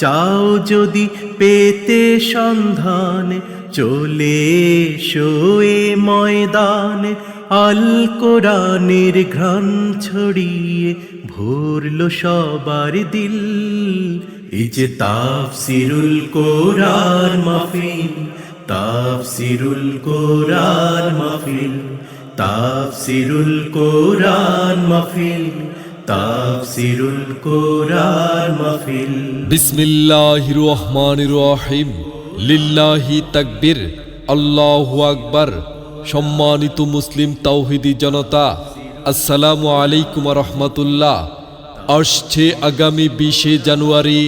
চাও যদি পেতে সন্ধানে চলে এসো এ ময়দানে, আল কোরআনের ঘ্রাণ ছড়িয়ে ভরলো সবার দিল। এই যে তাফসিরুল কোরআন মাহফিল, তাফসিরুল কোরআন মাহফিল, তাফসিরুল কোরআন মাহফিল, তাফসিরুল কোরআন মাহফিল। বিসমিল্লাহির রহমানির রহিম। লিল্লাহি তাকবীর, আল্লাহু আকবার। সম্মানিত মুসলিম তাওহীদি জনতা, আসসালামু আলাইকুম রহমতুল্লাহ। আসছে আগামী 20 জানুয়ারি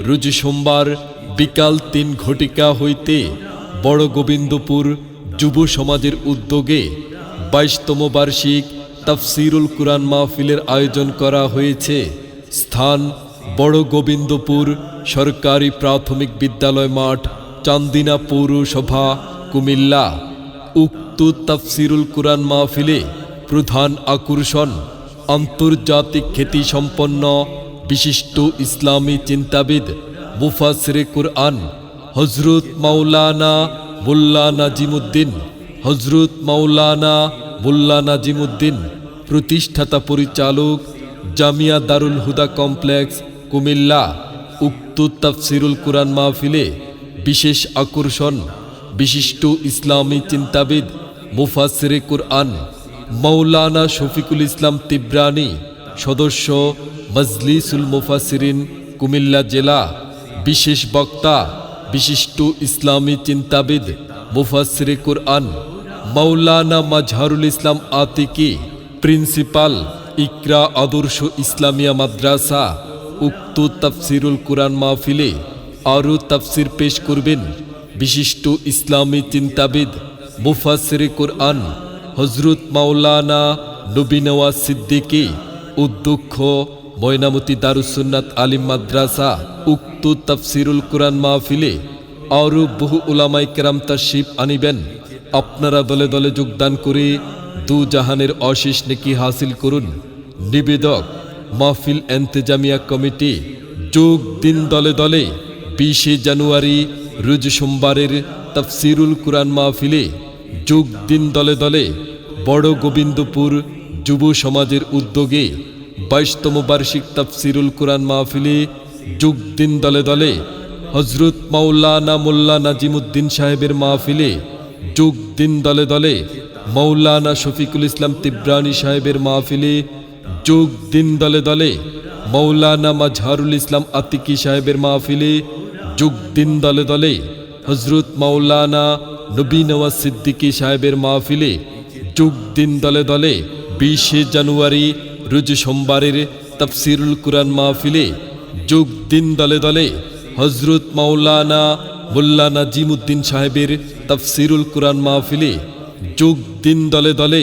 রোজ সোমবার বিকাল 3 ঘটিকা হইতে বড় গোবিন্দপুর যুব সমাজের উদ্যোগে 22তম বার্ষিক তাফসিরুল কুরআন মাহফিলের আয়োজন করা হয়েছে। স্থান বড় গোবিন্দপুর সরকারি প্রাথমিক বিদ্যালয় মাঠ, চান্দিনা পৌরসভা, কুমিল্লা। উক্ত তাফসিরুল কুরআন মাহফিলে প্রধান আকর্ষণ আন্তর্জাতিক খ্যাতিসম্পন্ন বিশিষ্ট ইসলামী চিন্তাবিদ মুফাসসিরে কুরআন হযরত মাওলানা মোল্লা নাজিমুদ্দিন, হযরত মাওলানা মোল্লা নাজিমুদ্দিন, প্রতিষ্ঠাতা পরিচালক জামিয়া দারুল হুদা কমপ্লেক্স, কুমিল্লা। উক্ত তাফসিরুল কুরআন মাহফিলে বিশেষ আকর্ষণ বিশিষ্ট ইসলামী চিন্তাবিদ মুফাসসিরে কুরআন মাওলানা শফিকুল ইসলাম তিব্রানী, সদস্য মজলিসুল মুফাসসিরিন, কুমিল্লা জেলা। বিশেষ বক্তা বিশিষ্ট ইসলামী চিন্তাবিদ মুফাসসিরে কুরআন মাওলানা মাজহারুল ইসলাম আতিকি, প্রিন্সিপাল ইকরা আদর্শ ইসলামিয়া মাদ্রাসা। উক্ত তাফসিরুল কুরআন মাহফিলে আরও তাফসির পেশ করবেন বিশিষ্ট ইসলামী চিন্তাবিদ মুফাসসিরে কুরআন হযরত মাওলানা নবী নওয়াজ সিদ্দিকী, অধ্যক্ষ ময়নামতি দারুস সুন্নাত আলিম মাদ্রাসা। উক্ত তাফসিরুল কুরআন মাহফিলে আরও বহু উলামায়ে কেরাম তাশরিফ আনিবেন। আপনারা দলে দলে যোগদান করে দু জাহানের অশেষ নেকি হাসিল করুন। নিবেদক মাহফিল এন্তেজামিয়া কমিটি। যোগ দিন দলে দলে 20 জানুয়ারি রোজ সোমবারের তাফসিরুল কুরআন মাহফিলে। যোগ দিন দলে দলে বড় গোবিন্দপুর যুব সমাজের উদ্যোগে 22তম বার্ষিক তাফসিরুল কুরআন মাহফিলে। যোগ দিন দলে দলে হযরত মাওলানা মোল্লা নাজিমুদ্দিন সাহেবের মাহফিলে। যোগ দিন দলে দলে মাওলানা শফিকুল ইসলাম তিব্রানী সাহেবের মাহফিলে। যোগ দিন দলে দলে মাওলানা মাজহারুল ইসলাম আতিকি সাহেবের মাহফিলে। যোগ দিন দলে দলে হযরত মাওলানা নবী নওয়াজ সিদ্দিকী সাহেবের মাহফিলে। যোগ দিন দলে দলে 20 জানুয়ারি রোজ সোমবারের তাফসিরুল কুরআন মাহফিলে। যোগ দিন দলে দলে হযরত মাওলানা মোল্লা নাজিমুদ্দিন সাহেবের তাফসিরুল কুরআন মাহফিলে। যোগ দিন দলে দলে